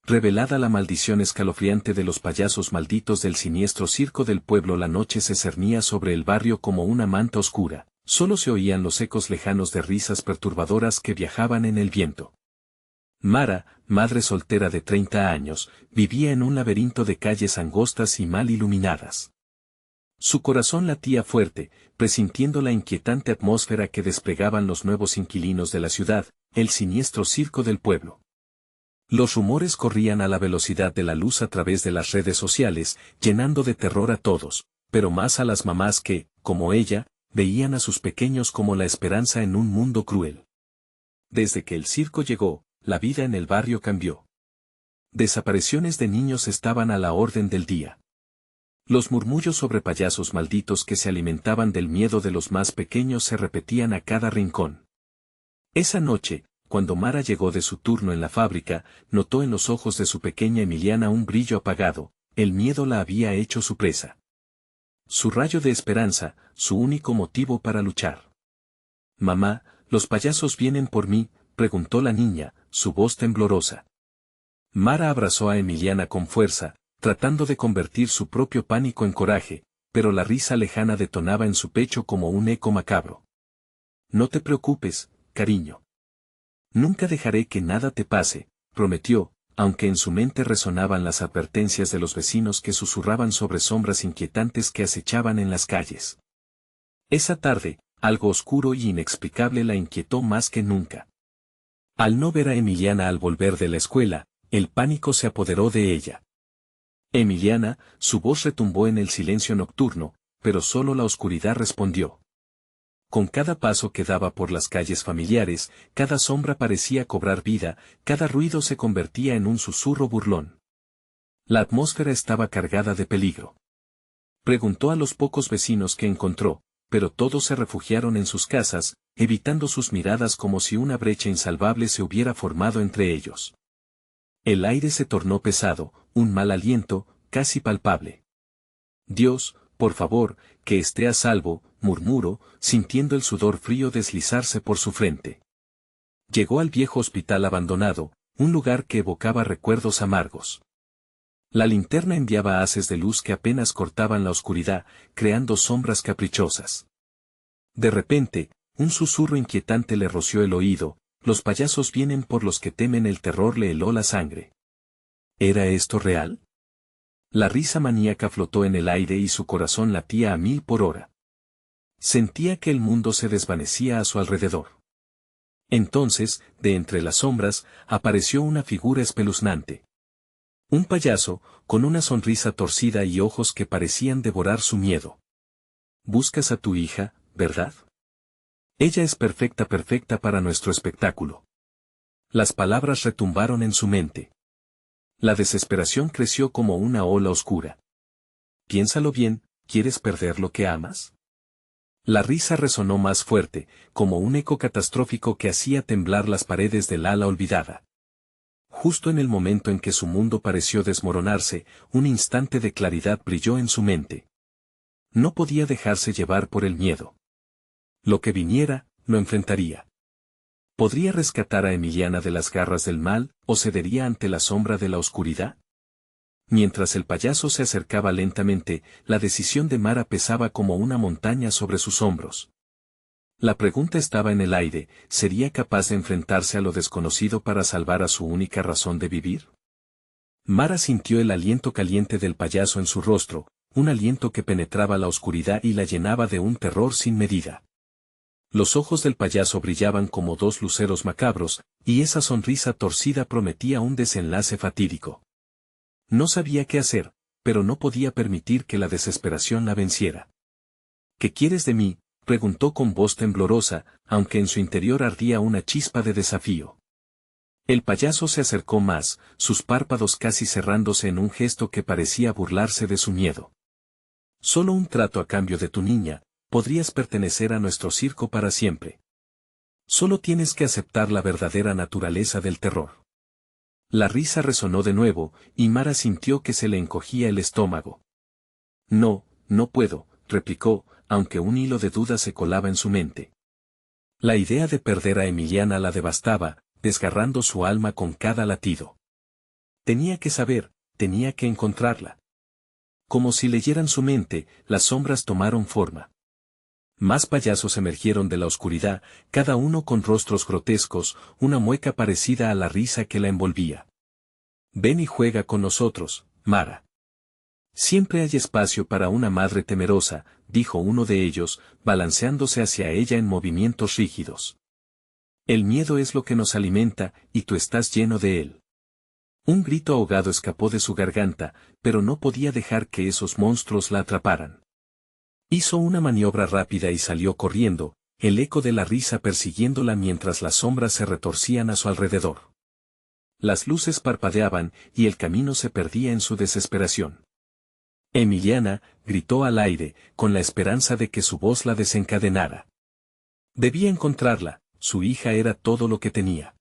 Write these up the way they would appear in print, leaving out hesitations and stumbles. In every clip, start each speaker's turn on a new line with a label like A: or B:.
A: Revelada la maldición escalofriante de los payasos malditos del siniestro circo del pueblo, la noche se cernía sobre el barrio como una manta oscura. Solo se oían los ecos lejanos de risas perturbadoras que viajaban en el viento. Mara, madre soltera de 30 años, vivía en un laberinto de calles angostas y mal iluminadas. Su corazón latía fuerte, presintiendo la inquietante atmósfera que desplegaban los nuevos inquilinos de la ciudad, el siniestro circo del pueblo. Los rumores corrían a la velocidad de la luz a través de las redes sociales, llenando de terror a todos, pero más a las mamás que, como ella, veían a sus pequeños como la esperanza en un mundo cruel. Desde que el circo llegó, la vida en el barrio cambió. Desapariciones de niños estaban a la orden del día. Los murmullos sobre payasos malditos que se alimentaban del miedo de los más pequeños se repetían a cada rincón. Esa noche, cuando Mara llegó de su turno en la fábrica, notó en los ojos de su pequeña Emiliana un brillo apagado. El miedo la había hecho su presa. Su rayo de esperanza, su único motivo para luchar. «Mamá, ¿los payasos vienen por mí?», preguntó la niña, su voz temblorosa. Mara abrazó a Emiliana con fuerza, tratando de convertir su propio pánico en coraje, pero la risa lejana detonaba en su pecho como un eco macabro. «No te preocupes, cariño. Nunca dejaré que nada te pase», prometió, aunque en su mente resonaban las advertencias de los vecinos que susurraban sobre sombras inquietantes que acechaban en las calles. Esa tarde, algo oscuro y inexplicable la inquietó más que nunca. Al no ver a Emiliana al volver de la escuela, el pánico se apoderó de ella. «Emiliana», su voz retumbó en el silencio nocturno, pero solo la oscuridad respondió. Con cada paso que daba por las calles familiares, cada sombra parecía cobrar vida, cada ruido se convertía en un susurro burlón. La atmósfera estaba cargada de peligro. Preguntó a los pocos vecinos que encontró, pero todos se refugiaron en sus casas, evitando sus miradas como si una brecha insalvable se hubiera formado entre ellos. El aire se tornó pesado, un mal aliento, casi palpable. «Dios, por favor, que esté a salvo», murmuró, sintiendo el sudor frío deslizarse por su frente. Llegó al viejo hospital abandonado, un lugar que evocaba recuerdos amargos. La linterna enviaba haces de luz que apenas cortaban la oscuridad, creando sombras caprichosas. De repente, un susurro inquietante le roció el oído: «Los payasos vienen por los que temen el terror», le heló la sangre. ¿Era esto real? La risa maníaca flotó en el aire y su corazón latía a 1000 por hora. Sentía que el mundo se desvanecía a su alrededor. Entonces, de entre las sombras, apareció una figura espeluznante. Un payaso, con una sonrisa torcida y ojos que parecían devorar su miedo. «Buscas a tu hija, ¿verdad? Ella es perfecta para nuestro espectáculo». Las palabras retumbaron en su mente. La desesperación creció como una ola oscura. «Piénsalo bien, ¿quieres perder lo que amas?». La risa resonó más fuerte, como un eco catastrófico que hacía temblar las paredes del ala olvidada. Justo en el momento en que su mundo pareció desmoronarse, un instante de claridad brilló en su mente. No podía dejarse llevar por el miedo. Lo que viniera, lo enfrentaría. ¿Podría rescatar a Emiliana de las garras del mal, o cedería ante la sombra de la oscuridad? Mientras el payaso se acercaba lentamente, la decisión de Mara pesaba como una montaña sobre sus hombros. La pregunta estaba en el aire: ¿sería capaz de enfrentarse a lo desconocido para salvar a su única razón de vivir? Mara sintió el aliento caliente del payaso en su rostro, un aliento que penetraba la oscuridad y la llenaba de un terror sin medida. Los ojos del payaso brillaban como dos luceros macabros, y esa sonrisa torcida prometía un desenlace fatídico. No sabía qué hacer, pero no podía permitir que la desesperación la venciera. «¿Qué quieres de mí?», preguntó con voz temblorosa, aunque en su interior ardía una chispa de desafío. El payaso se acercó más, sus párpados casi cerrándose en un gesto que parecía burlarse de su miedo. «Solo un trato a cambio de tu niña, podrías pertenecer a nuestro circo para siempre. Solo tienes que aceptar la verdadera naturaleza del terror». La risa resonó de nuevo, y Mara sintió que se le encogía el estómago. «No, no puedo», replicó, aunque un hilo de duda se colaba en su mente. La idea de perder a Emiliana la devastaba, desgarrando su alma con cada latido. Tenía que saber, tenía que encontrarla. Como si leyeran su mente, las sombras tomaron forma. Más payasos emergieron de la oscuridad, cada uno con rostros grotescos, una mueca parecida a la risa que la envolvía. Ven y juega con nosotros, Mara. Siempre hay espacio para una madre temerosa, dijo uno de ellos, balanceándose hacia ella en movimientos rígidos. El miedo es lo que nos alimenta, y tú estás lleno de él. Un grito ahogado escapó de su garganta, pero no podía dejar que esos monstruos la atraparan. Hizo una maniobra rápida y salió corriendo, el eco de la risa persiguiéndola mientras las sombras se retorcían a su alrededor. Las luces parpadeaban y el camino se perdía en su desesperación. Emiliana, gritó al aire, con la esperanza de que su voz la desencadenara. Debía encontrarla, su hija era todo lo que tenía.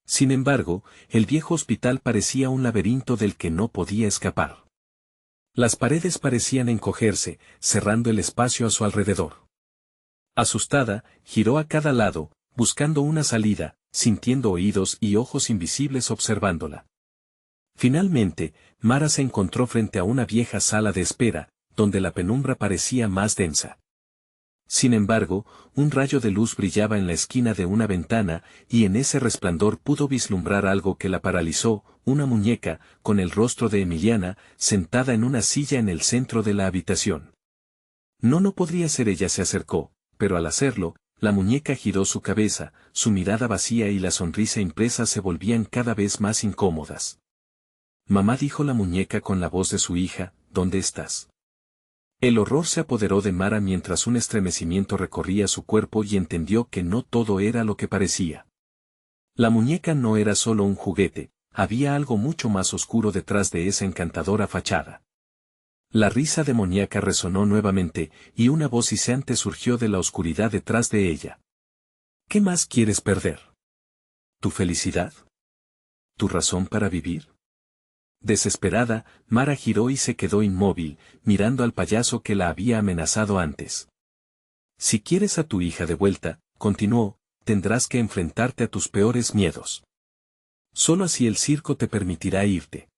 A: Sin embargo, el viejo hospital parecía un laberinto del que no podía escapar. Las paredes parecían encogerse, cerrando el espacio a su alrededor. Asustada, giró a cada lado, buscando una salida, sintiendo oídos y ojos invisibles observándola. Finalmente, Mara se encontró frente a una vieja sala de espera, donde la penumbra parecía más densa. Sin embargo, un rayo de luz brillaba en la esquina de una ventana, y en ese resplandor pudo vislumbrar algo que la paralizó, una muñeca, con el rostro de Emiliana, sentada en una silla en el centro de la habitación. No podría ser ella, se acercó, pero al hacerlo, la muñeca giró su cabeza, su mirada vacía y la sonrisa impresa se volvían cada vez más incómodas. Mamá, dijo la muñeca con la voz de su hija, ¿dónde estás? El horror se apoderó de Mara mientras un estremecimiento recorría su cuerpo y entendió que no todo era lo que parecía. La muñeca no era solo un juguete, había algo mucho más oscuro detrás de esa encantadora fachada. La risa demoníaca resonó nuevamente, y una voz hisceante surgió de la oscuridad detrás de ella. ¿Qué más quieres perder? ¿Tu felicidad? ¿Tu razón para vivir? Desesperada, Mara giró y se quedó inmóvil, mirando al payaso que la había amenazado antes. Si quieres a tu hija de vuelta, continuó, tendrás que enfrentarte a tus peores miedos. Solo así el circo te permitirá irte.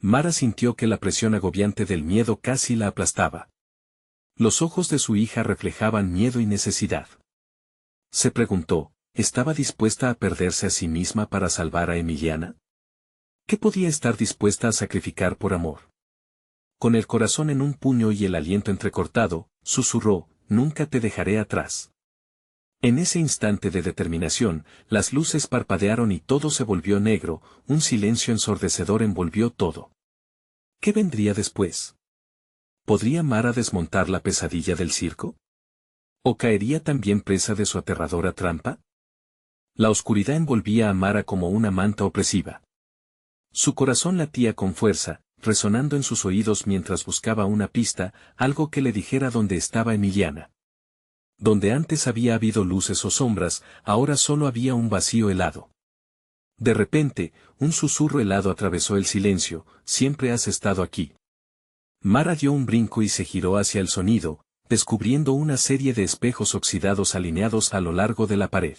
A: Mara sintió que la presión agobiante del miedo casi la aplastaba. Los ojos de su hija reflejaban miedo y necesidad. Se preguntó, ¿estaba dispuesta a perderse a sí misma para salvar a Emiliana? ¿Qué podía estar dispuesta a sacrificar por amor? Con el corazón en un puño y el aliento entrecortado, susurró, nunca te dejaré atrás. En ese instante de determinación, las luces parpadearon y todo se volvió negro, un silencio ensordecedor envolvió todo. ¿Qué vendría después? ¿Podría Mara desmontar la pesadilla del circo? ¿O caería también presa de su aterradora trampa? La oscuridad envolvía a Mara como una manta opresiva. Su corazón latía con fuerza, resonando en sus oídos mientras buscaba una pista, algo que le dijera dónde estaba Emiliana. Donde antes había habido luces o sombras, ahora solo había un vacío helado. De repente, un susurro helado atravesó el silencio, siempre has estado aquí. Mara dio un brinco y se giró hacia el sonido, descubriendo una serie de espejos oxidados alineados a lo largo de la pared.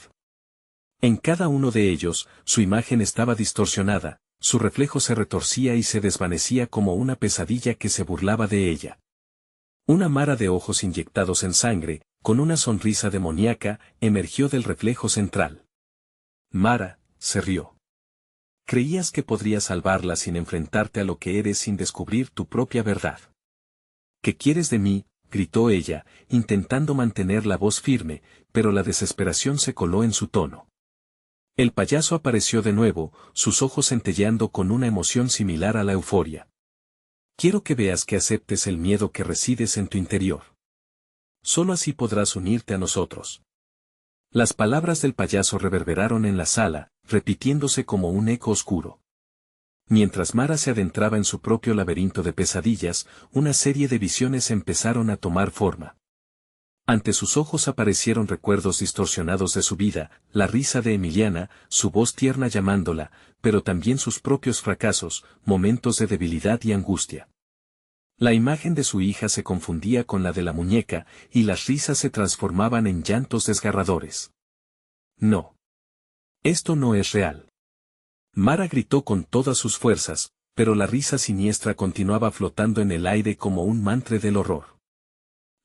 A: En cada uno de ellos, su imagen estaba distorsionada, su reflejo se retorcía y se desvanecía como una pesadilla que se burlaba de ella. Una Mara de ojos inyectados en sangre, con una sonrisa demoníaca, emergió del reflejo central. Mara, se rió. Creías que podrías salvarla sin enfrentarte a lo que eres, sin descubrir tu propia verdad. ¿Qué quieres de mí?, gritó ella, intentando mantener la voz firme, pero la desesperación se coló en su tono. El payaso apareció de nuevo, sus ojos centelleando con una emoción similar a la euforia. Quiero que veas que aceptes el miedo que resides en tu interior. Solo así podrás unirte a nosotros. Las palabras del payaso reverberaron en la sala, repitiéndose como un eco oscuro. Mientras Mara se adentraba en su propio laberinto de pesadillas, una serie de visiones empezaron a tomar forma. Ante sus ojos aparecieron recuerdos distorsionados de su vida, la risa de Emiliana, su voz tierna llamándola, pero también sus propios fracasos, momentos de debilidad y angustia. La imagen de su hija se confundía con la de la muñeca, y las risas se transformaban en llantos desgarradores. No. Esto no es real. Mara gritó con todas sus fuerzas, pero la risa siniestra continuaba flotando en el aire como un mantre del horror.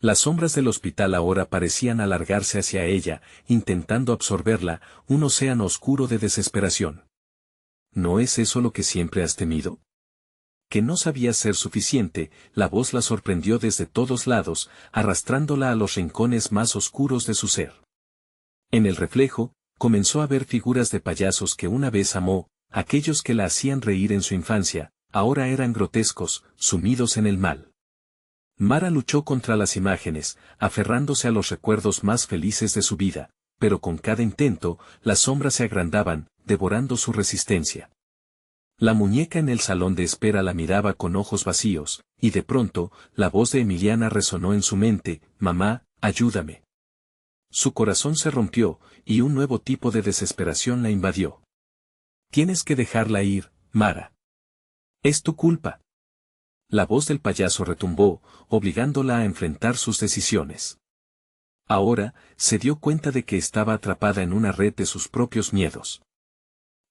A: Las sombras del hospital ahora parecían alargarse hacia ella, intentando absorberla, un océano oscuro de desesperación. ¿No es eso lo que siempre has temido? Que no sabía ser suficiente, la voz la sorprendió desde todos lados, arrastrándola a los rincones más oscuros de su ser. En el reflejo, comenzó a ver figuras de payasos que una vez amó, aquellos que la hacían reír en su infancia, ahora eran grotescos, sumidos en el mal. Mara luchó contra las imágenes, aferrándose a los recuerdos más felices de su vida, pero con cada intento, las sombras se agrandaban, devorando su resistencia. La muñeca en el salón de espera la miraba con ojos vacíos, y de pronto, la voz de Emiliana resonó en su mente: «Mamá, ayúdame». Su corazón se rompió, y un nuevo tipo de desesperación la invadió. «Tienes que dejarla ir, Mara. Es tu culpa». La voz del payaso retumbó, obligándola a enfrentar sus decisiones. Ahora, se dio cuenta de que estaba atrapada en una red de sus propios miedos.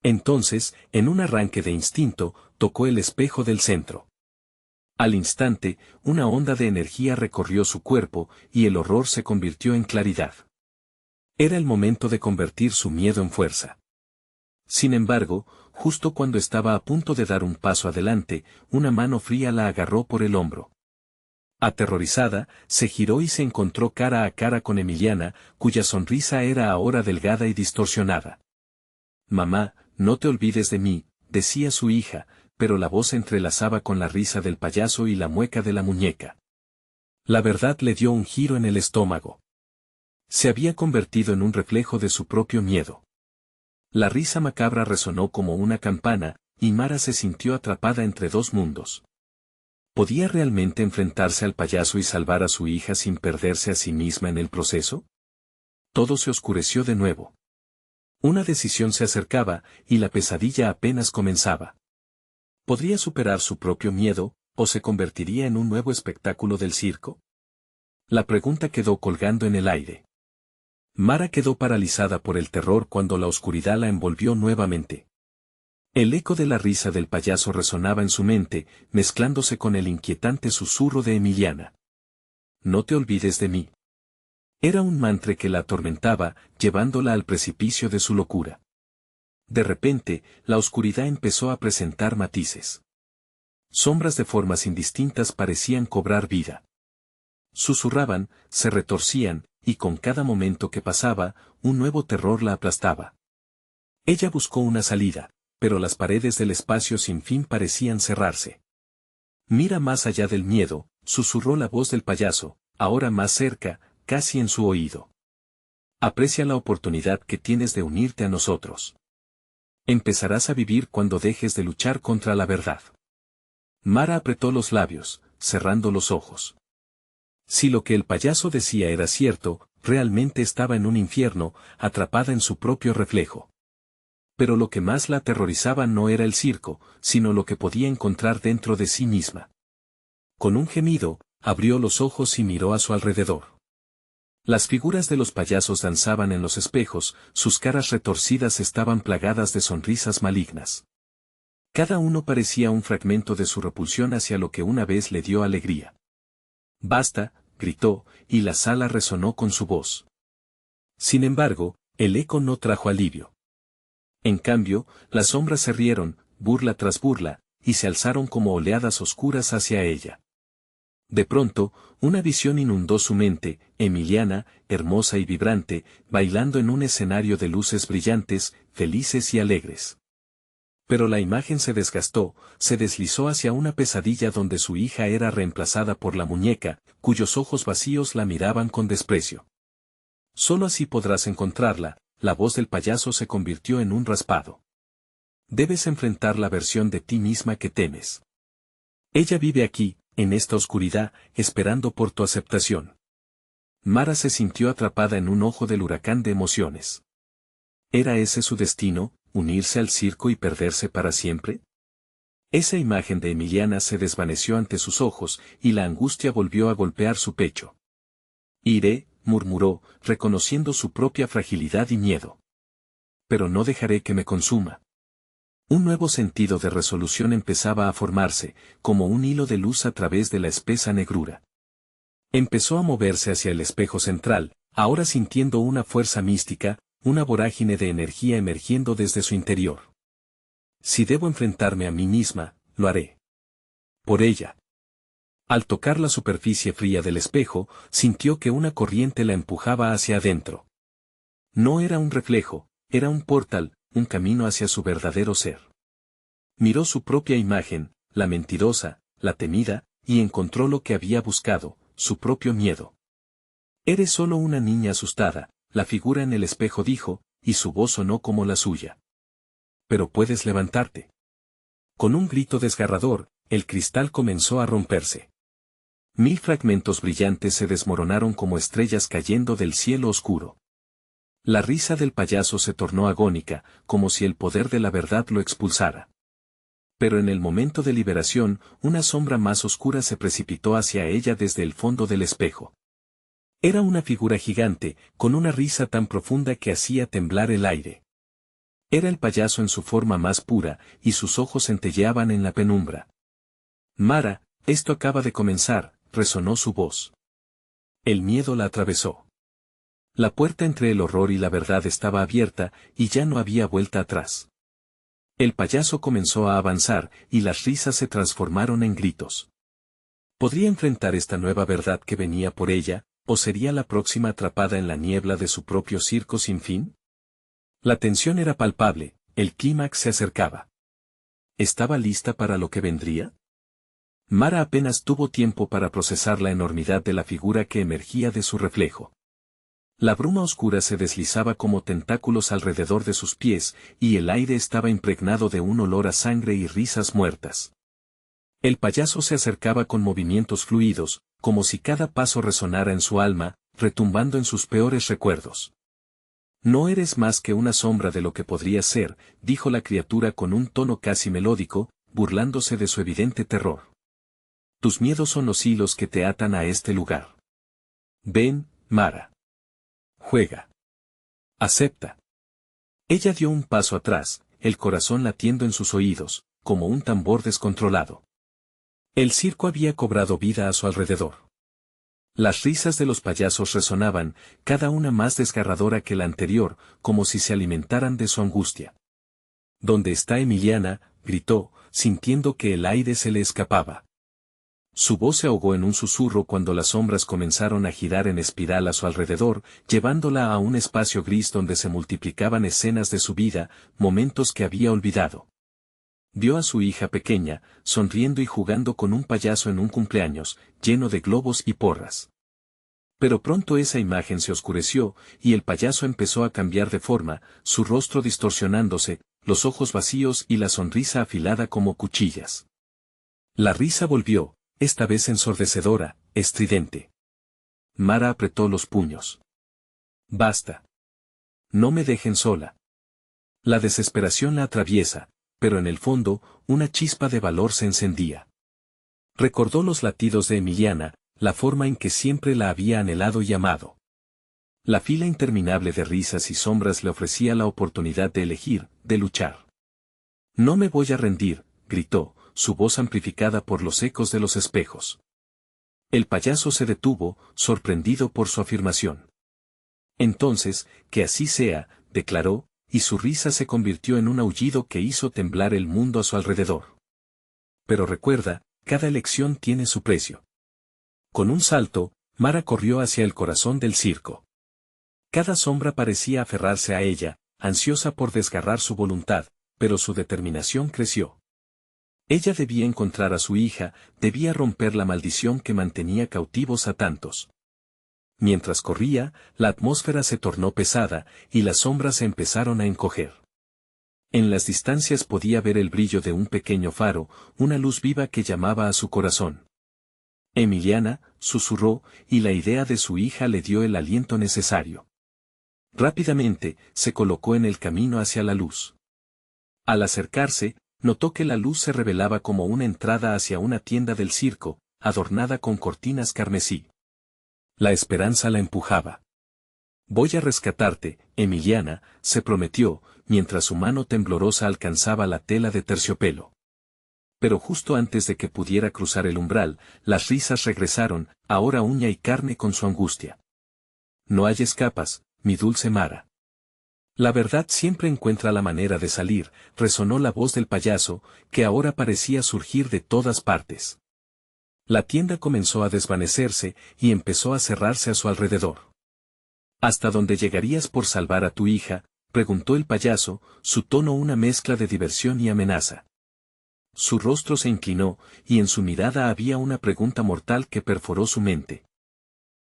A: Entonces, en un arranque de instinto, tocó el espejo del centro. Al instante, una onda de energía recorrió su cuerpo, y el horror se convirtió en claridad. Era el momento de convertir su miedo en fuerza. Sin embargo, justo cuando estaba a punto de dar un paso adelante, una mano fría la agarró por el hombro. Aterrorizada, se giró y se encontró cara a cara con Emiliana, cuya sonrisa era ahora delgada y distorsionada. «Mamá, no te olvides de mí», decía su hija, pero la voz se entrelazaba con la risa del payaso y la mueca de la muñeca. La verdad le dio un giro en el estómago. Se había convertido en un reflejo de su propio miedo. La risa macabra resonó como una campana, y Mara se sintió atrapada entre dos mundos. ¿Podía realmente enfrentarse al payaso y salvar a su hija sin perderse a sí misma en el proceso? Todo se oscureció de nuevo. Una decisión se acercaba, y la pesadilla apenas comenzaba. ¿Podría superar su propio miedo, o se convertiría en un nuevo espectáculo del circo? La pregunta quedó colgando en el aire. Mara quedó paralizada por el terror cuando la oscuridad la envolvió nuevamente. El eco de la risa del payaso resonaba en su mente, mezclándose con el inquietante susurro de Emiliana. «No te olvides de mí». Era un mantra que la atormentaba, llevándola al precipicio de su locura. De repente, la oscuridad empezó a presentar matices. Sombras de formas indistintas parecían cobrar vida. Susurraban, se retorcían, y con cada momento que pasaba, un nuevo terror la aplastaba. Ella buscó una salida, pero las paredes del espacio sin fin parecían cerrarse. «Mira más allá del miedo», susurró la voz del payaso, ahora más cerca, casi en su oído. «Aprecia la oportunidad que tienes de unirte a nosotros. Empezarás a vivir cuando dejes de luchar contra la verdad». Mara apretó los labios, cerrando los ojos. Si lo que el payaso decía era cierto, realmente estaba en un infierno, atrapada en su propio reflejo. Pero lo que más la aterrorizaba no era el circo, sino lo que podía encontrar dentro de sí misma. Con un gemido, abrió los ojos y miró a su alrededor. Las figuras de los payasos danzaban en los espejos, sus caras retorcidas estaban plagadas de sonrisas malignas. Cada uno parecía un fragmento de su repulsión hacia lo que una vez le dio alegría. «Basta», gritó, y la sala resonó con su voz. Sin embargo, el eco no trajo alivio. En cambio, las sombras se rieron, burla tras burla, y se alzaron como oleadas oscuras hacia ella. De pronto, una visión inundó su mente: Emiliana, hermosa y vibrante, bailando en un escenario de luces brillantes, felices y alegres. Pero la imagen se desgastó, se deslizó hacia una pesadilla donde su hija era reemplazada por la muñeca, cuyos ojos vacíos la miraban con desprecio. «Solo así podrás encontrarla», la voz del payaso se convirtió en un raspado. «Debes enfrentar la versión de ti misma que temes. Ella vive aquí, en esta oscuridad, esperando por tu aceptación». Mara se sintió atrapada en un ojo del huracán de emociones. ¿Era ese su destino, unirse al circo y perderse para siempre? Esa imagen de Emiliana se desvaneció ante sus ojos, y la angustia volvió a golpear su pecho. «Iré», murmuró, reconociendo su propia fragilidad y miedo. «Pero no dejaré que me consuma». Un nuevo sentido de resolución empezaba a formarse, como un hilo de luz a través de la espesa negrura. Empezó a moverse hacia el espejo central, ahora sintiendo una fuerza mística, una vorágine de energía emergiendo desde su interior. Si debo enfrentarme a mí misma, lo haré. Por ella. Al tocar la superficie fría del espejo, sintió que una corriente la empujaba hacia adentro. No era un reflejo, era un portal, un camino hacia su verdadero ser. Miró su propia imagen, la mentirosa, la temida, y encontró lo que había buscado, su propio miedo. Eres solo una niña asustada, la figura en el espejo dijo, y su voz sonó como la suya. Pero puedes levantarte. Con un grito desgarrador, el cristal comenzó a romperse. 1000 fragmentos brillantes se desmoronaron como estrellas cayendo del cielo oscuro. La risa del payaso se tornó agónica, como si el poder de la verdad lo expulsara. Pero en el momento de liberación, una sombra más oscura se precipitó hacia ella desde el fondo del espejo. Era una figura gigante, con una risa tan profunda que hacía temblar el aire. Era el payaso en su forma más pura, y sus ojos centelleaban en la penumbra. Mara, esto acaba de comenzar, resonó su voz. El miedo la atravesó. La puerta entre el horror y la verdad estaba abierta, y ya no había vuelta atrás. El payaso comenzó a avanzar, y las risas se transformaron en gritos. ¿Podría enfrentar esta nueva verdad que venía por ella, o sería la próxima atrapada en la niebla de su propio circo sin fin? La tensión era palpable, el clímax se acercaba. ¿Estaba lista para lo que vendría? Mara apenas tuvo tiempo para procesar la enormidad de la figura que emergía de su reflejo. La bruma oscura se deslizaba como tentáculos alrededor de sus pies, y el aire estaba impregnado de un olor a sangre y risas muertas. El payaso se acercaba con movimientos fluidos, como si cada paso resonara en su alma, retumbando en sus peores recuerdos. No eres más que una sombra de lo que podría ser, dijo la criatura con un tono casi melódico, burlándose de su evidente terror. Tus miedos son los hilos que te atan a este lugar. Ven, Mara. Juega. Acepta. Ella dio un paso atrás, el corazón latiendo en sus oídos, como un tambor descontrolado. El circo había cobrado vida a su alrededor. Las risas de los payasos resonaban, cada una más desgarradora que la anterior, como si se alimentaran de su angustia. ¿Dónde está Emiliana?, gritó, sintiendo que el aire se le escapaba. Su voz se ahogó en un susurro cuando las sombras comenzaron a girar en espiral a su alrededor, llevándola a un espacio gris donde se multiplicaban escenas de su vida, momentos que había olvidado. Vio a su hija pequeña, sonriendo y jugando con un payaso en un cumpleaños, lleno de globos y porras. Pero pronto esa imagen se oscureció, y el payaso empezó a cambiar de forma, su rostro distorsionándose, los ojos vacíos y la sonrisa afilada como cuchillas. La risa volvió, esta vez ensordecedora, estridente. Mara apretó los puños. Basta. No me dejen sola. La desesperación la atraviesa, pero en el fondo, una chispa de valor se encendía. Recordó los latidos de Emiliana, la forma en que siempre la había anhelado y amado. La fila interminable de risas y sombras le ofrecía la oportunidad de elegir, de luchar. No me voy a rendir, gritó, su voz amplificada por los ecos de los espejos. El payaso se detuvo, sorprendido por su afirmación. Entonces, que así sea, declaró, y su risa se convirtió en un aullido que hizo temblar el mundo a su alrededor. Pero recuerda, cada elección tiene su precio. Con un salto, Mara corrió hacia el corazón del circo. Cada sombra parecía aferrarse a ella, ansiosa por desgarrar su voluntad, pero su determinación creció. Ella debía encontrar a su hija, debía romper la maldición que mantenía cautivos a tantos. Mientras corría, la atmósfera se tornó pesada, y las sombras se empezaron a encoger. En las distancias podía ver el brillo de un pequeño faro, una luz viva que llamaba a su corazón. Emiliana, susurró, y la idea de su hija le dio el aliento necesario. Rápidamente, se colocó en el camino hacia la luz. Al acercarse, notó que la luz se revelaba como una entrada hacia una tienda del circo, adornada con cortinas carmesí. La esperanza la empujaba. Voy a rescatarte, Emiliana, se prometió, mientras su mano temblorosa alcanzaba la tela de terciopelo. Pero justo antes de que pudiera cruzar el umbral, las risas regresaron, ahora uña y carne con su angustia. No hay escapas, mi dulce Mara. La verdad siempre encuentra la manera de salir, resonó la voz del payaso, que ahora parecía surgir de todas partes. La tienda comenzó a desvanecerse y empezó a cerrarse a su alrededor. ¿Hasta dónde llegarías por salvar a tu hija?, preguntó el payaso, su tono una mezcla de diversión y amenaza. Su rostro se inclinó, y en su mirada había una pregunta mortal que perforó su mente.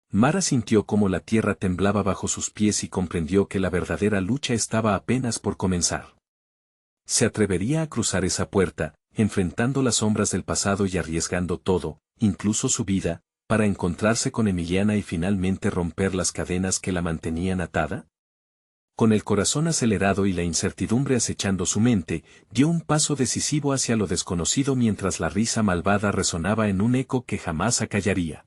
A: Mara sintió cómo la tierra temblaba bajo sus pies y comprendió que la verdadera lucha estaba apenas por comenzar. ¿Se atrevería a cruzar esa puerta, enfrentando las sombras del pasado y arriesgando todo, incluso su vida, para encontrarse con Emiliana y finalmente romper las cadenas que la mantenían atada? Con el corazón acelerado y la incertidumbre acechando su mente, dio un paso decisivo hacia lo desconocido mientras la risa malvada resonaba en un eco que jamás acallaría.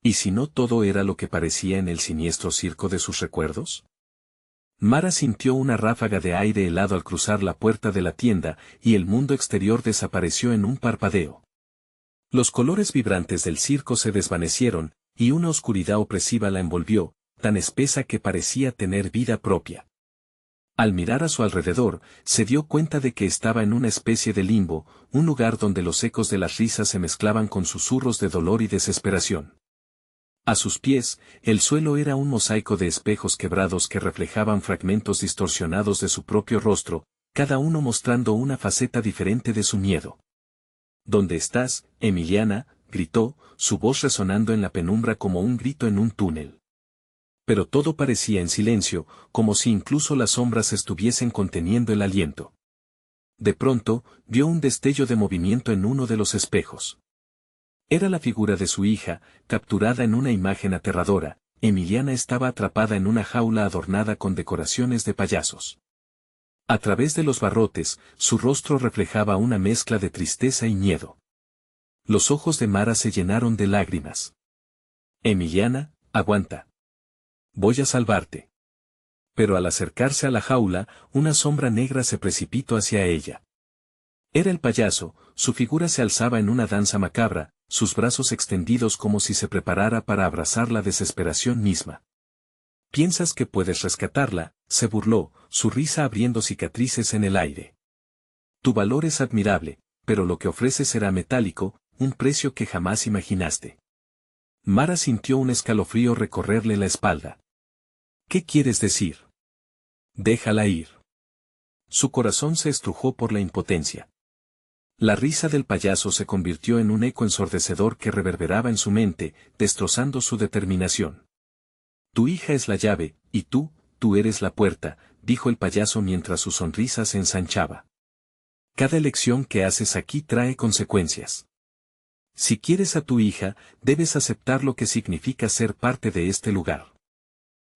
A: ¿Y si no todo era lo que parecía en el siniestro circo de sus recuerdos? Mara sintió una ráfaga de aire helado al cruzar la puerta de la tienda, y el mundo exterior desapareció en un parpadeo. Los colores vibrantes del circo se desvanecieron, y una oscuridad opresiva la envolvió, tan espesa que parecía tener vida propia. Al mirar a su alrededor, se dio cuenta de que estaba en una especie de limbo, un lugar donde los ecos de las risas se mezclaban con susurros de dolor y desesperación. A sus pies, el suelo era un mosaico de espejos quebrados que reflejaban fragmentos distorsionados de su propio rostro, cada uno mostrando una faceta diferente de su miedo. ¿Dónde estás, Emiliana?, gritó, su voz resonando en la penumbra como un grito en un túnel. Pero todo parecía en silencio, como si incluso las sombras estuviesen conteniendo el aliento. De pronto, vio un destello de movimiento en uno de los espejos. Era la figura de su hija, capturada en una imagen aterradora. Emiliana estaba atrapada en una jaula adornada con decoraciones de payasos. A través de los barrotes, su rostro reflejaba una mezcla de tristeza y miedo. Los ojos de Mara se llenaron de lágrimas. Emiliana, aguanta. Voy a salvarte. Pero al acercarse a la jaula, una sombra negra se precipitó hacia ella. Era el payaso, su figura se alzaba en una danza macabra, sus brazos extendidos como si se preparara para abrazar la desesperación misma. ¿Piensas que puedes rescatarla?, se burló, su risa abriendo cicatrices en el aire. Tu valor es admirable, pero lo que ofreces será metálico, un precio que jamás imaginaste. Mara sintió un escalofrío recorrerle la espalda. ¿Qué quieres decir? Déjala ir. Su corazón se estrujó por la impotencia. La risa del payaso se convirtió en un eco ensordecedor que reverberaba en su mente, destrozando su determinación. Tu hija es la llave, y tú eres la puerta, dijo el payaso mientras su sonrisa se ensanchaba. Cada elección que haces aquí trae consecuencias. Si quieres a tu hija, debes aceptar lo que significa ser parte de este lugar.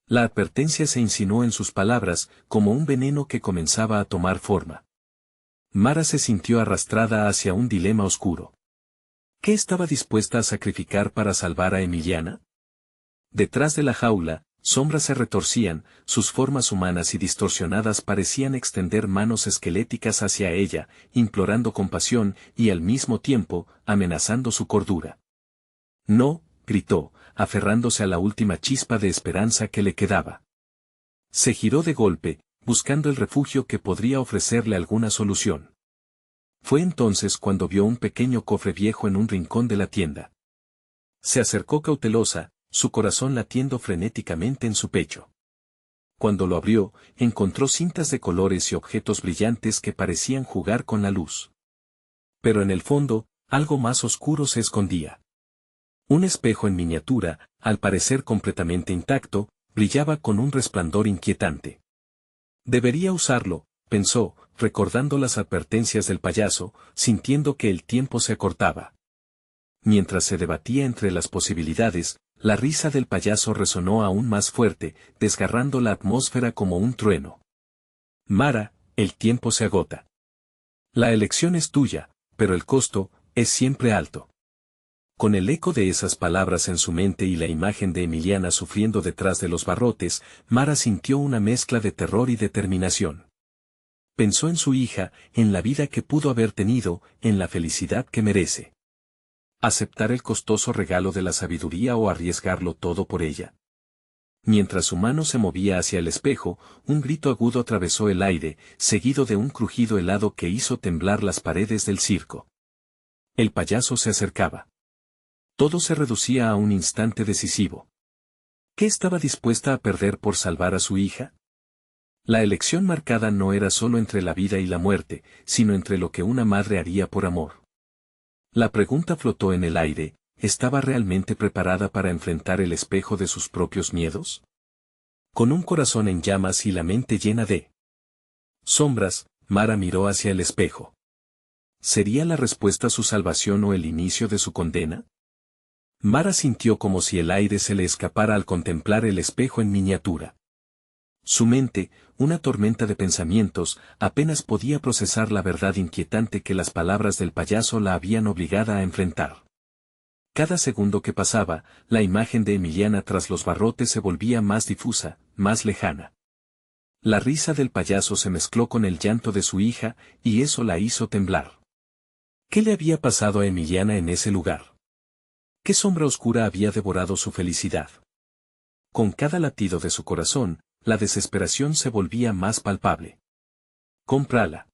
A: La advertencia se insinuó en sus palabras, como un veneno que comenzaba a tomar forma. Mara se sintió arrastrada hacia un dilema oscuro. ¿Qué estaba dispuesta a sacrificar para salvar a Emiliana? Detrás de la jaula, sombras se retorcían, sus formas humanas y distorsionadas parecían extender manos esqueléticas hacia ella, implorando compasión y al mismo tiempo, amenazando su cordura. No, gritó, aferrándose a la última chispa de esperanza que le quedaba. Se giró de golpe, buscando el refugio que podría ofrecerle alguna solución. Fue entonces cuando vio un pequeño cofre viejo en un rincón de la tienda. Se acercó cautelosa, su corazón latiendo frenéticamente en su pecho. Cuando lo abrió, encontró cintas de colores y objetos brillantes que parecían jugar con la luz. Pero en el fondo, algo más oscuro se escondía. Un espejo en miniatura, al parecer completamente intacto, brillaba con un resplandor inquietante. Debería usarlo, pensó, recordando las advertencias del payaso, sintiendo que el tiempo se acortaba. Mientras se debatía entre las posibilidades, la risa del payaso resonó aún más fuerte, desgarrando la atmósfera como un trueno. Mara, el tiempo se agota. La elección es tuya, pero el costo es siempre alto. Con el eco de esas palabras en su mente y la imagen de Emiliana sufriendo detrás de los barrotes, Mara sintió una mezcla de terror y determinación. Pensó en su hija, en la vida que pudo haber tenido, en la felicidad que merece. ¿Aceptar el costoso regalo de la sabiduría o arriesgarlo todo por ella? Mientras su mano se movía hacia el espejo, un grito agudo atravesó el aire, seguido de un crujido helado que hizo temblar las paredes del circo. El payaso se acercaba. Todo se reducía a un instante decisivo. ¿Qué estaba dispuesta a perder por salvar a su hija? La elección marcada no era solo entre la vida y la muerte, sino entre lo que una madre haría por amor. La pregunta flotó en el aire, ¿estaba realmente preparada para enfrentar el espejo de sus propios miedos? Con un corazón en llamas y la mente llena de sombras, Mara miró hacia el espejo. ¿Sería la respuesta su salvación o el inicio de su condena? Mara sintió como si el aire se le escapara al contemplar el espejo en miniatura. Su mente, una tormenta de pensamientos, apenas podía procesar la verdad inquietante que las palabras del payaso la habían obligada a enfrentar. Cada segundo que pasaba, la imagen de Emiliana tras los barrotes se volvía más difusa, más lejana. La risa del payaso se mezcló con el llanto de su hija, y eso la hizo temblar. ¿Qué le había pasado a Emiliana en ese lugar? ¿Qué sombra oscura había devorado su felicidad? Con cada latido de su corazón, la desesperación se volvía más palpable. «Cómprala.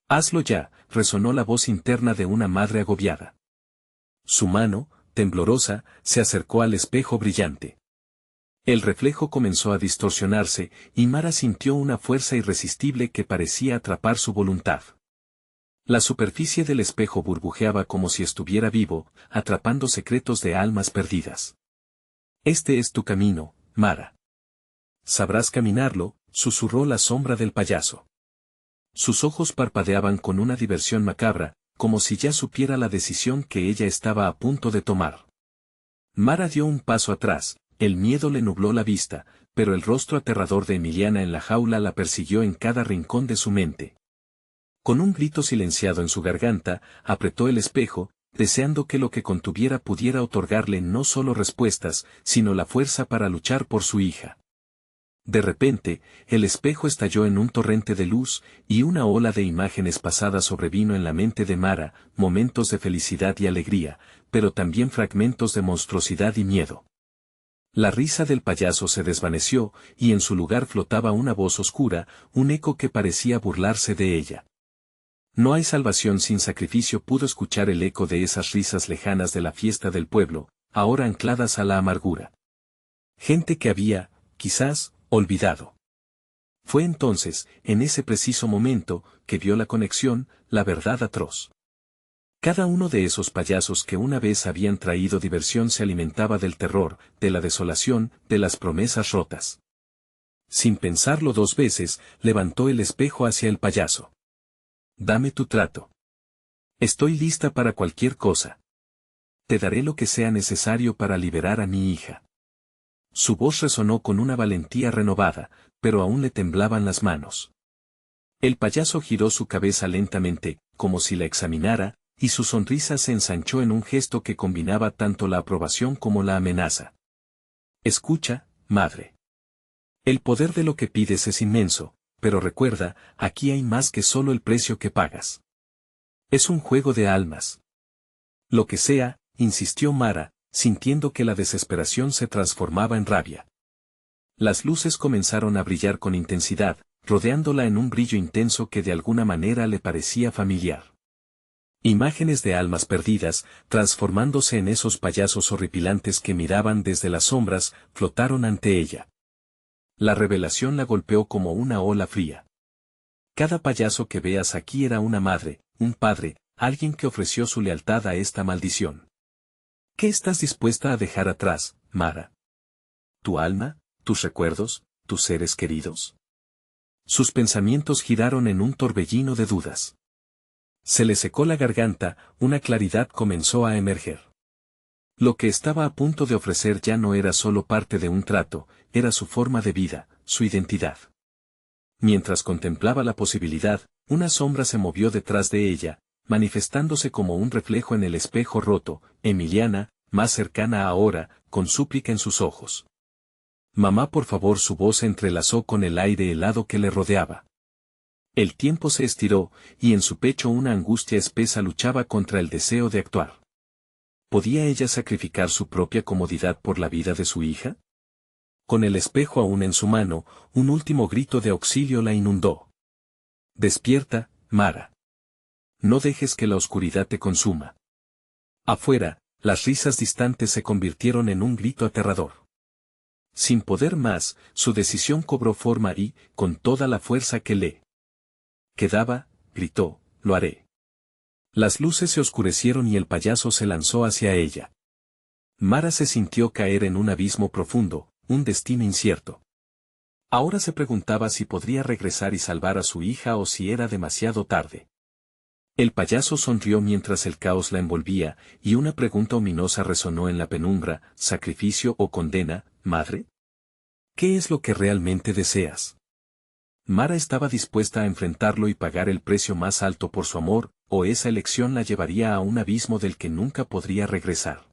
A: Hazlo ya», resonó la voz interna de una madre agobiada. Su mano, temblorosa, se acercó al espejo brillante. El reflejo comenzó a distorsionarse, y Mara sintió una fuerza irresistible que parecía atrapar su voluntad. La superficie del espejo burbujeaba como si estuviera vivo, atrapando secretos de almas perdidas. «Este es tu camino, Mara. Sabrás caminarlo», susurró la sombra del payaso. Sus ojos parpadeaban con una diversión macabra, como si ya supiera la decisión que ella estaba a punto de tomar. Mara dio un paso atrás, el miedo le nubló la vista, pero el rostro aterrador de Emiliana en la jaula la persiguió en cada rincón de su mente. Con un grito silenciado en su garganta, apretó el espejo, deseando que lo que contuviera pudiera otorgarle no solo respuestas, sino la fuerza para luchar por su hija. De repente, el espejo estalló en un torrente de luz, y una ola de imágenes pasadas sobrevino en la mente de Mara, momentos de felicidad y alegría, pero también fragmentos de monstruosidad y miedo. La risa del payaso se desvaneció, y en su lugar flotaba una voz oscura, un eco que parecía burlarse de ella. «No hay salvación sin sacrificio», pudo escuchar el eco de esas risas lejanas de la fiesta del pueblo, ahora ancladas a la amargura. Gente que había, quizás, olvidado. Fue entonces, en ese preciso momento, que vio la conexión, la verdad atroz. Cada uno de esos payasos que una vez habían traído diversión se alimentaba del terror, de la desolación, de las promesas rotas. Sin pensarlo dos veces, levantó el espejo hacia el payaso. «Dame tu trato. Estoy lista para cualquier cosa. Te daré lo que sea necesario para liberar a mi hija». Su voz resonó con una valentía renovada, pero aún le temblaban las manos. El payaso giró su cabeza lentamente, como si la examinara, y su sonrisa se ensanchó en un gesto que combinaba tanto la aprobación como la amenaza. «Escucha, madre. El poder de lo que pides es inmenso, pero recuerda, aquí hay más que solo el precio que pagas. Es un juego de almas». «Lo que sea», insistió Mara, sintiendo que la desesperación se transformaba en rabia. Las luces comenzaron a brillar con intensidad, rodeándola en un brillo intenso que de alguna manera le parecía familiar. Imágenes de almas perdidas, transformándose en esos payasos horripilantes que miraban desde las sombras, flotaron ante ella. La revelación la golpeó como una ola fría. Cada payaso que veas aquí era una madre, un padre, alguien que ofreció su lealtad a esta maldición. ¿Qué estás dispuesta a dejar atrás, Mara? ¿Tu alma, tus recuerdos, tus seres queridos? Sus pensamientos giraron en un torbellino de dudas. Se le secó la garganta, una claridad comenzó a emerger. Lo que estaba a punto de ofrecer ya no era solo parte de un trato, era su forma de vida, su identidad. Mientras contemplaba la posibilidad, una sombra se movió detrás de ella, manifestándose como un reflejo en el espejo roto, Emiliana, más cercana ahora, con súplica en sus ojos. «Mamá, por favor», su voz se entrelazó con el aire helado que le rodeaba. El tiempo se estiró, y en su pecho una angustia espesa luchaba contra el deseo de actuar. ¿Podía ella sacrificar su propia comodidad por la vida de su hija? Con el espejo aún en su mano, un último grito de auxilio la inundó. Despierta, Mara. No dejes que la oscuridad te consuma. Afuera, las risas distantes se convirtieron en un grito aterrador. Sin poder más, su decisión cobró forma y, con toda la fuerza que le quedaba, gritó, lo haré. Las luces se oscurecieron y el payaso se lanzó hacia ella. Mara se sintió caer en un abismo profundo, un destino incierto. Ahora se preguntaba si podría regresar y salvar a su hija o si era demasiado tarde. El payaso sonrió mientras el caos la envolvía, y una pregunta ominosa resonó en la penumbra: ¿sacrificio o condena, madre? ¿Qué es lo que realmente deseas? Mara estaba dispuesta a enfrentarlo y pagar el precio más alto por su amor, o esa elección la llevaría a un abismo del que nunca podría regresar.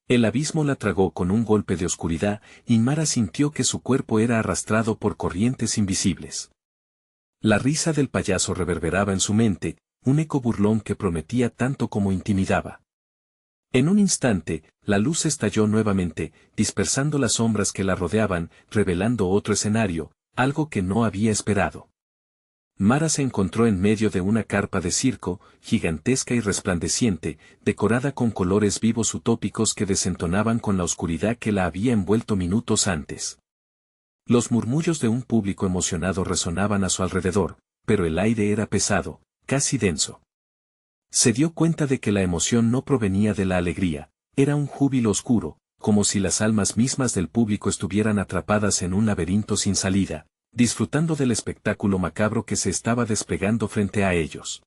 A: El abismo la tragó con un golpe de oscuridad, y Mara sintió que su cuerpo era arrastrado por corrientes invisibles. La risa del payaso reverberaba en su mente, un eco burlón que prometía tanto como intimidaba. En un instante, la luz estalló nuevamente, dispersando las sombras que la rodeaban, revelando otro escenario, algo que no había esperado. Mara se encontró en medio de una carpa de circo, gigantesca y resplandeciente, decorada con colores vivos utópicos que desentonaban con la oscuridad que la había envuelto minutos antes. Los murmullos de un público emocionado resonaban a su alrededor, pero el aire era pesado, casi denso. Se dio cuenta de que la emoción no provenía de la alegría, era un júbilo oscuro, como si las almas mismas del público estuvieran atrapadas en un laberinto sin salida, disfrutando del espectáculo macabro que se estaba desplegando frente a ellos.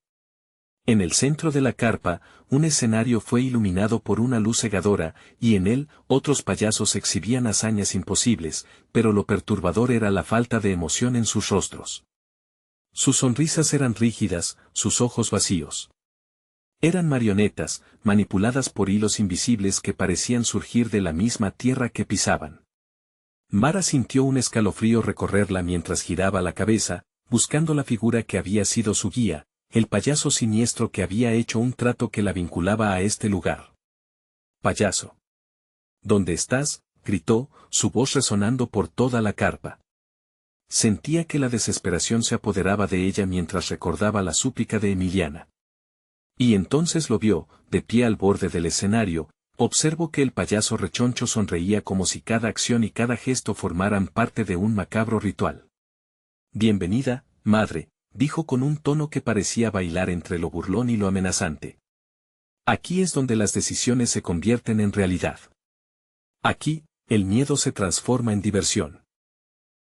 A: En el centro de la carpa, un escenario fue iluminado por una luz cegadora, y en él, otros payasos exhibían hazañas imposibles, pero lo perturbador era la falta de emoción en sus rostros. Sus sonrisas eran rígidas, sus ojos vacíos. Eran marionetas, manipuladas por hilos invisibles que parecían surgir de la misma tierra que pisaban. Mara sintió un escalofrío recorrerla mientras giraba la cabeza, buscando la figura que había sido su guía, el payaso siniestro que había hecho un trato que la vinculaba a este lugar. «Payaso. ¿Dónde estás?», gritó, su voz resonando por toda la carpa. Sentía que la desesperación se apoderaba de ella mientras recordaba la súplica de Emiliana. Y entonces lo vio, de pie al borde del escenario. Observó que el payaso rechoncho sonreía como si cada acción y cada gesto formaran parte de un macabro ritual. «Bienvenida, madre», dijo con un tono que parecía bailar entre lo burlón y lo amenazante. «Aquí es donde las decisiones se convierten en realidad. Aquí, el miedo se transforma en diversión.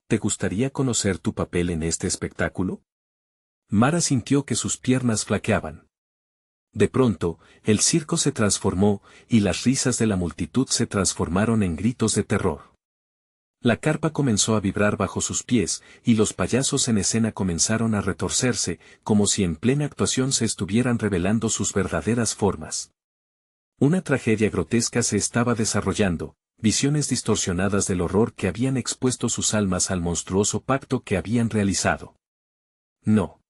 A: ¿Te gustaría conocer tu papel en este espectáculo?». Mara sintió que sus piernas flaqueaban. De pronto, el circo se transformó, y las risas de la multitud se transformaron en gritos de terror. La carpa comenzó a vibrar bajo sus pies, y los payasos en escena comenzaron a retorcerse, como si en plena actuación se estuvieran revelando sus verdaderas formas. Una tragedia grotesca se estaba desarrollando, visiones distorsionadas del horror que habían expuesto sus almas al monstruoso pacto que habían realizado. «No.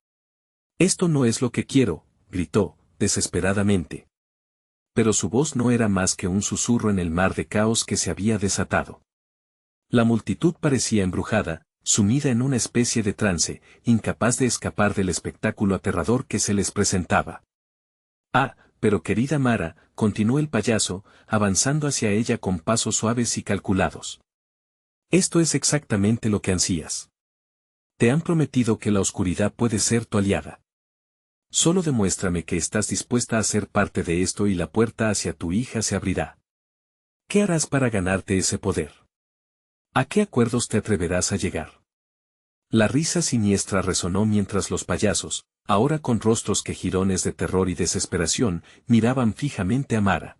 A: Esto no es lo que quiero», gritó, desesperadamente. Pero su voz no era más que un susurro en el mar de caos que se había desatado. La multitud parecía embrujada, sumida en una especie de trance, incapaz de escapar del espectáculo aterrador que se les presentaba. «Ah, pero querida Mara», continuó el payaso, avanzando hacia ella con pasos suaves y calculados. «Esto es exactamente lo que ansías. Te han prometido que la oscuridad puede ser tu aliada. Solo demuéstrame que estás dispuesta a ser parte de esto y la puerta hacia tu hija se abrirá. ¿Qué harás para ganarte ese poder? ¿A qué acuerdos te atreverás a llegar?». La risa siniestra resonó mientras los payasos, ahora con rostros quejirones de terror y desesperación, miraban fijamente a Mara.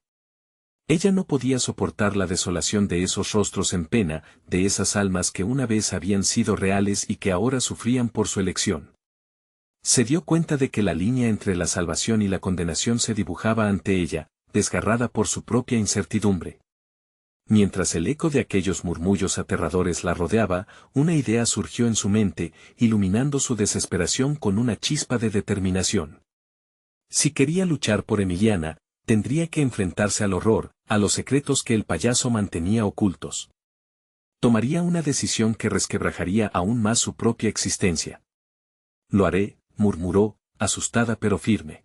A: Ella no podía soportar la desolación de esos rostros en pena, de esas almas que una vez habían sido reales y que ahora sufrían por su elección. Se dio cuenta de que la línea entre la salvación y la condenación se dibujaba ante ella, desgarrada por su propia incertidumbre. Mientras el eco de aquellos murmullos aterradores la rodeaba, una idea surgió en su mente, iluminando su desesperación con una chispa de determinación. Si quería luchar por Emiliana, tendría que enfrentarse al horror, a los secretos que el payaso mantenía ocultos. Tomaría una decisión que resquebrajaría aún más su propia existencia. Lo haré, murmuró, asustada pero firme.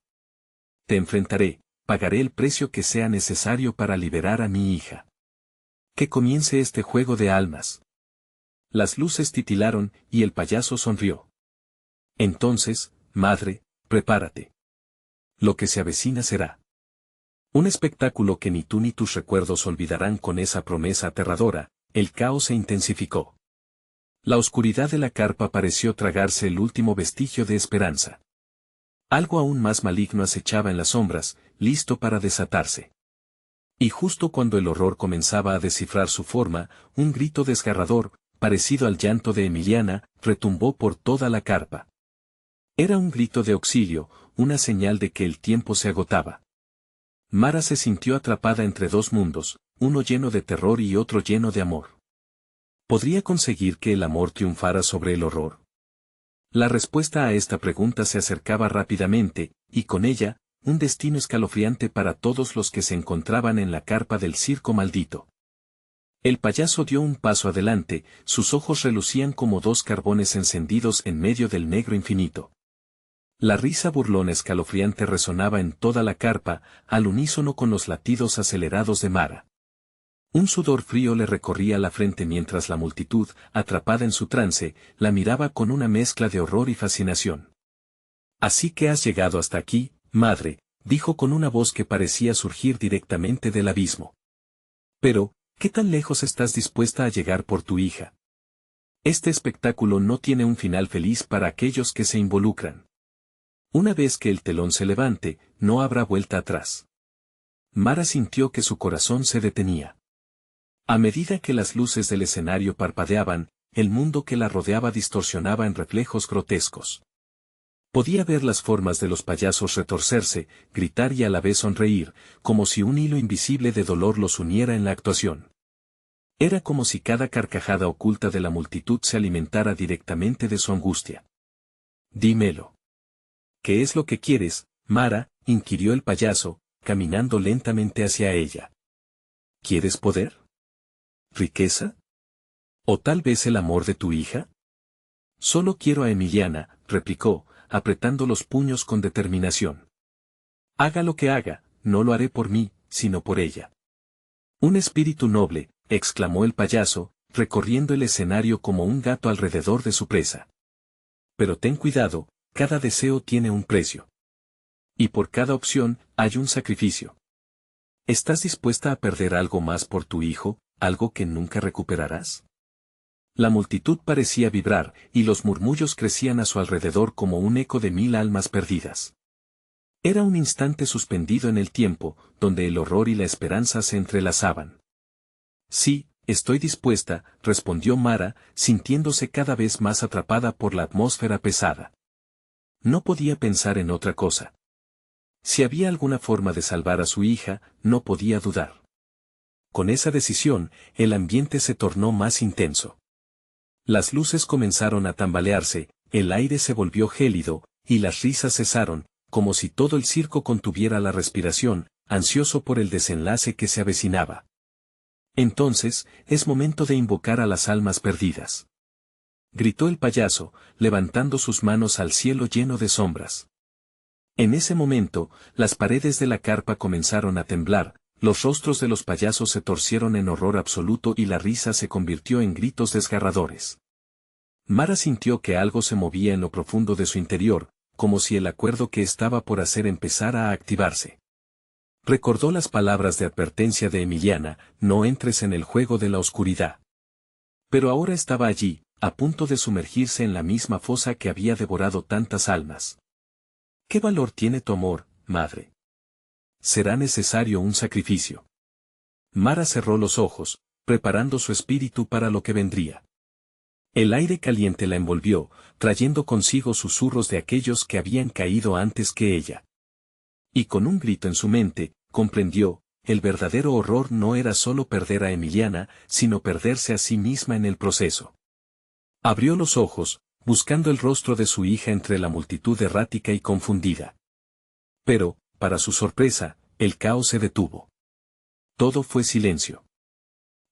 A: Te enfrentaré, pagaré el precio que sea necesario para liberar a mi hija. Que comience este juego de almas. Las luces titilaron y el payaso sonrió. Entonces, madre, prepárate. Lo que se avecina será un espectáculo que ni tú ni tus recuerdos olvidarán. Con esa promesa aterradora, el caos se intensificó. La oscuridad de la carpa pareció tragarse el último vestigio de esperanza. Algo aún más maligno acechaba en las sombras, listo para desatarse. Y justo cuando el horror comenzaba a descifrar su forma, un grito desgarrador, parecido al llanto de Emiliana, retumbó por toda la carpa. Era un grito de auxilio, una señal de que el tiempo se agotaba. Mara se sintió atrapada entre dos mundos, uno lleno de terror y otro lleno de amor. ¿Podría conseguir que el amor triunfara sobre el horror? La respuesta a esta pregunta se acercaba rápidamente, y con ella, un destino escalofriante para todos los que se encontraban en la carpa del circo maldito. El payaso dio un paso adelante, sus ojos relucían como dos carbones encendidos en medio del negro infinito. La risa burlona escalofriante resonaba en toda la carpa, al unísono con los latidos acelerados de Mara. Un sudor frío le recorría la frente mientras la multitud, atrapada en su trance, la miraba con una mezcla de horror y fascinación. Así que has llegado hasta aquí, madre, dijo con una voz que parecía surgir directamente del abismo. Pero, ¿qué tan lejos estás dispuesta a llegar por tu hija? Este espectáculo no tiene un final feliz para aquellos que se involucran. Una vez que el telón se levante, no habrá vuelta atrás. Mara sintió que su corazón se detenía. A medida que las luces del escenario parpadeaban, el mundo que la rodeaba distorsionaba en reflejos grotescos. Podía ver las formas de los payasos retorcerse, gritar y a la vez sonreír, como si un hilo invisible de dolor los uniera en la actuación. Era como si cada carcajada oculta de la multitud se alimentara directamente de su angustia. Dímelo. ¿Qué es lo que quieres, Mara?, inquirió el payaso, caminando lentamente hacia ella. ¿Quieres poder? ¿Riqueza? ¿O tal vez el amor de tu hija? Solo quiero a Emiliana, replicó, apretando los puños con determinación. Haga lo que haga, no lo haré por mí, sino por ella. Un espíritu noble, exclamó el payaso, recorriendo el escenario como un gato alrededor de su presa. Pero ten cuidado, cada deseo tiene un precio. Y por cada opción, hay un sacrificio. ¿Estás dispuesta a perder algo más por tu hijo, algo que nunca recuperarás? La multitud parecía vibrar, y los murmullos crecían a su alrededor como un eco de 1000 almas perdidas. Era un instante suspendido en el tiempo, donde el horror y la esperanza se entrelazaban. Sí, estoy dispuesta, respondió Mara, sintiéndose cada vez más atrapada por la atmósfera pesada. No podía pensar en otra cosa. Si había alguna forma de salvar a su hija, no podía dudar. Con esa decisión, el ambiente se tornó más intenso. Las luces comenzaron a tambalearse, el aire se volvió gélido, y las risas cesaron, como si todo el circo contuviera la respiración, ansioso por el desenlace que se avecinaba. Entonces, es momento de invocar a las almas perdidas. Gritó el payaso, levantando sus manos al cielo lleno de sombras. En ese momento, las paredes de la carpa comenzaron a temblar, los rostros de los payasos se torcieron en horror absoluto y la risa se convirtió en gritos desgarradores. Mara sintió que algo se movía en lo profundo de su interior, como si el acuerdo que estaba por hacer empezara a activarse. Recordó las palabras de advertencia de Emiliana, no entres en el juego de la oscuridad. Pero ahora estaba allí, a punto de sumergirse en la misma fosa que había devorado tantas almas. ¿Qué valor tiene tu amor, madre? Será necesario un sacrificio. Mara cerró los ojos, preparando su espíritu para lo que vendría. El aire caliente la envolvió, trayendo consigo susurros de aquellos que habían caído antes que ella. Y con un grito en su mente, comprendió, el verdadero horror no era solo perder a Emiliana, sino perderse a sí misma en el proceso. Abrió los ojos, buscando el rostro de su hija entre la multitud errática y confundida. Pero, para su sorpresa, el caos se detuvo. Todo fue silencio.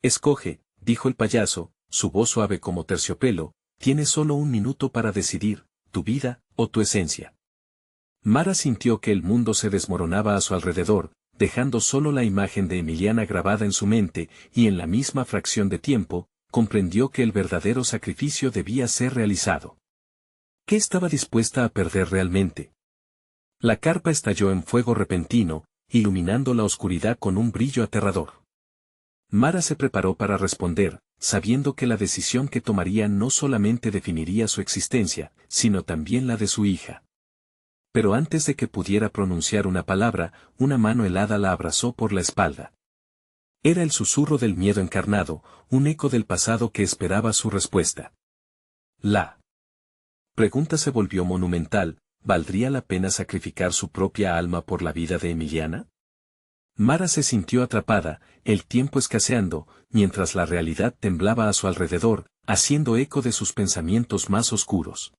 A: Escoge, dijo el payaso, su voz suave como terciopelo, tienes solo 1 minuto para decidir, tu vida, o tu esencia. Mara sintió que el mundo se desmoronaba a su alrededor, dejando solo la imagen de Emiliana grabada en su mente, y en la misma fracción de tiempo, comprendió que el verdadero sacrificio debía ser realizado. ¿Qué estaba dispuesta a perder realmente? La carpa estalló en fuego repentino, iluminando la oscuridad con un brillo aterrador. Mara se preparó para responder, sabiendo que la decisión que tomaría no solamente definiría su existencia, sino también la de su hija. Pero antes de que pudiera pronunciar una palabra, una mano helada la abrazó por la espalda. Era el susurro del miedo encarnado, un eco del pasado que esperaba su respuesta. La pregunta se volvió monumental, ¿valdría la pena sacrificar su propia alma por la vida de Emiliana? Mara se sintió atrapada, el tiempo escaseando, mientras la realidad temblaba a su alrededor, haciendo eco de sus pensamientos más oscuros.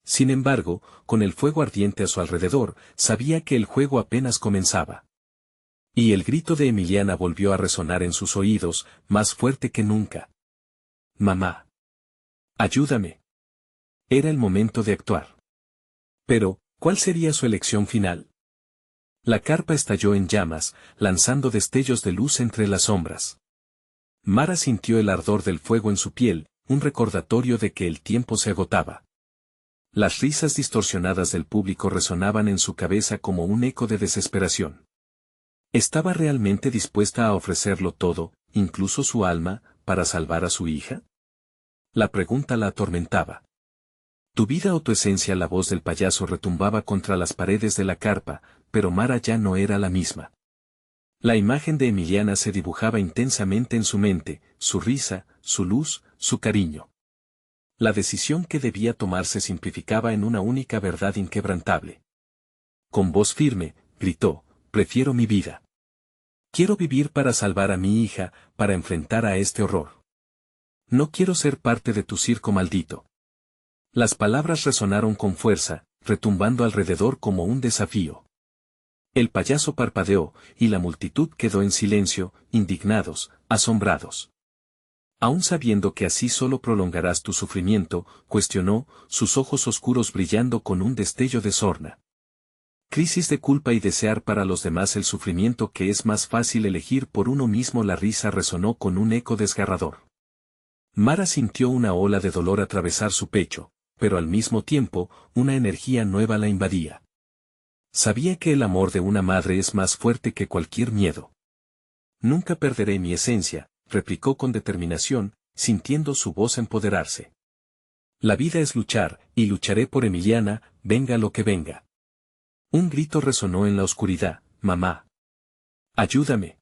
A: Sin embargo, con el fuego ardiente a su alrededor, sabía que el juego apenas comenzaba. Y el grito de Emiliana volvió a resonar en sus oídos, más fuerte que nunca. «Mamá. Ayúdame». Era el momento de actuar. Pero, ¿cuál sería su elección final? La carpa estalló en llamas, lanzando destellos de luz entre las sombras. Mara sintió el ardor del fuego en su piel, un recordatorio de que el tiempo se agotaba. Las risas distorsionadas del público resonaban en su cabeza como un eco de desesperación. ¿Estaba realmente dispuesta a ofrecerlo todo, incluso su alma, para salvar a su hija? La pregunta la atormentaba. ¿Tu vida o tu esencia? La voz del payaso retumbaba contra las paredes de la carpa, pero Mara ya no era la misma. La imagen de Emiliana se dibujaba intensamente en su mente, su risa, su luz, su cariño. La decisión que debía tomar se simplificaba en una única verdad inquebrantable. Con voz firme, gritó, «Prefiero mi vida. Quiero vivir para salvar a mi hija, para enfrentar a este horror. No quiero ser parte de tu circo maldito». Las palabras resonaron con fuerza, retumbando alrededor como un desafío. El payaso parpadeó, y la multitud quedó en silencio, indignados, asombrados. Aún sabiendo que así solo prolongarás tu sufrimiento, cuestionó, sus ojos oscuros brillando con un destello de sorna. Crisis de culpa y desear para los demás el sufrimiento que es más fácil elegir por uno mismo. La risa resonó con un eco desgarrador. Mara sintió una ola de dolor atravesar su pecho, pero al mismo tiempo, una energía nueva la invadía. Sabía que el amor de una madre es más fuerte que cualquier miedo. «Nunca perderé mi esencia», replicó con determinación, sintiendo su voz empoderarse. «La vida es luchar, y lucharé por Emiliana, venga lo que venga». Un grito resonó en la oscuridad, «Mamá. Ayúdame».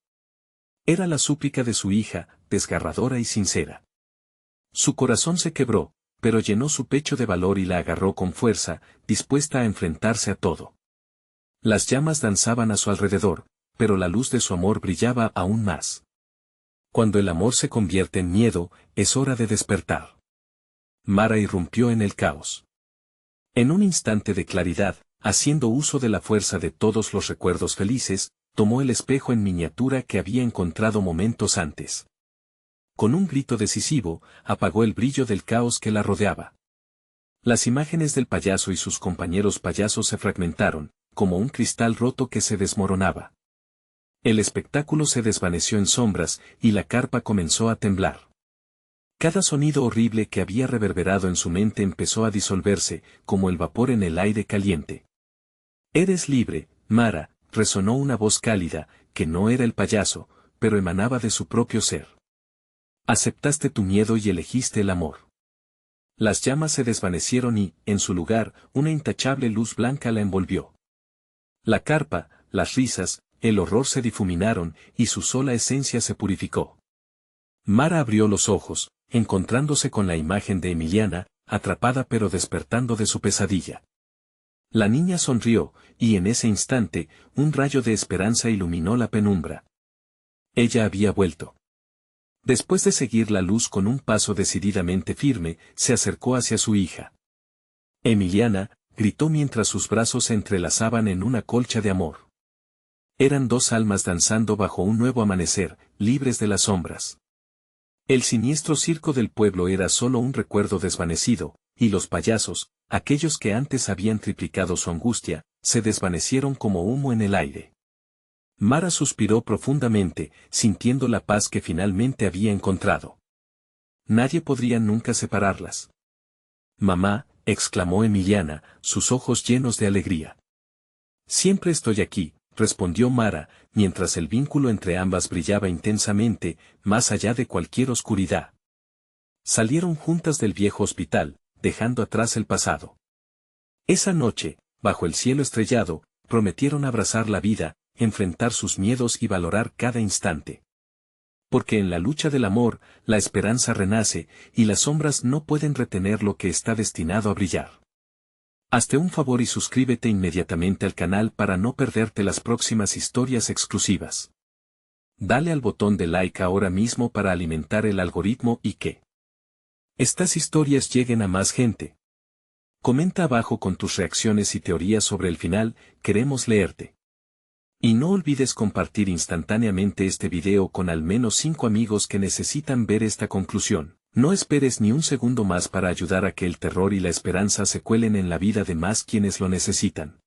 A: Era la súplica de su hija, desgarradora y sincera. Su corazón se quebró, pero llenó su pecho de valor y la agarró con fuerza, dispuesta a enfrentarse a todo. Las llamas danzaban a su alrededor, pero la luz de su amor brillaba aún más. Cuando el amor se convierte en miedo, es hora de despertar. Mara irrumpió en el caos. En un instante de claridad, haciendo uso de la fuerza de todos los recuerdos felices, tomó el espejo en miniatura que había encontrado momentos antes. Con un grito decisivo, apagó el brillo del caos que la rodeaba. Las imágenes del payaso y sus compañeros payasos se fragmentaron, como un cristal roto que se desmoronaba. El espectáculo se desvaneció en sombras, y la carpa comenzó a temblar. Cada sonido horrible que había reverberado en su mente empezó a disolverse, como el vapor en el aire caliente. «Eres libre, Mara», resonó una voz cálida, que no era el payaso, pero emanaba de su propio ser. «Aceptaste tu miedo y elegiste el amor». Las llamas se desvanecieron y, en su lugar, una intachable luz blanca la envolvió. La carpa, las risas, el horror se difuminaron, y su sola esencia se purificó. Mara abrió los ojos, encontrándose con la imagen de Emiliana, atrapada pero despertando de su pesadilla. La niña sonrió, y en ese instante, un rayo de esperanza iluminó la penumbra. Ella había vuelto. Después de seguir la luz con un paso decididamente firme, se acercó hacia su hija. Emiliana, gritó mientras sus brazos se entrelazaban en una colcha de amor. Eran dos almas danzando bajo un nuevo amanecer, libres de las sombras. El siniestro circo del pueblo era solo un recuerdo desvanecido, y los payasos, aquellos que antes habían triplicado su angustia, se desvanecieron como humo en el aire. Mara suspiró profundamente, sintiendo la paz que finalmente había encontrado. Nadie podría nunca separarlas. Mamá, exclamó Emiliana, sus ojos llenos de alegría. Siempre estoy aquí, respondió Mara, mientras el vínculo entre ambas brillaba intensamente, más allá de cualquier oscuridad. Salieron juntas del viejo hospital, dejando atrás el pasado. Esa noche, bajo el cielo estrellado, prometieron abrazar la vida, enfrentar sus miedos y valorar cada instante. Porque en la lucha del amor, la esperanza renace, y las sombras no pueden retener lo que está destinado a brillar. Hazte un favor y suscríbete inmediatamente al canal para no perderte las próximas historias exclusivas. Dale al botón de like ahora mismo para alimentar el algoritmo y que estas historias lleguen a más gente. Comenta abajo con tus reacciones y teorías sobre el final, queremos leerte. Y no olvides compartir instantáneamente este video con al menos 5 amigos que necesitan ver esta conclusión. No esperes ni un segundo más para ayudar a que el terror y la esperanza se cuelen en la vida de más quienes lo necesitan.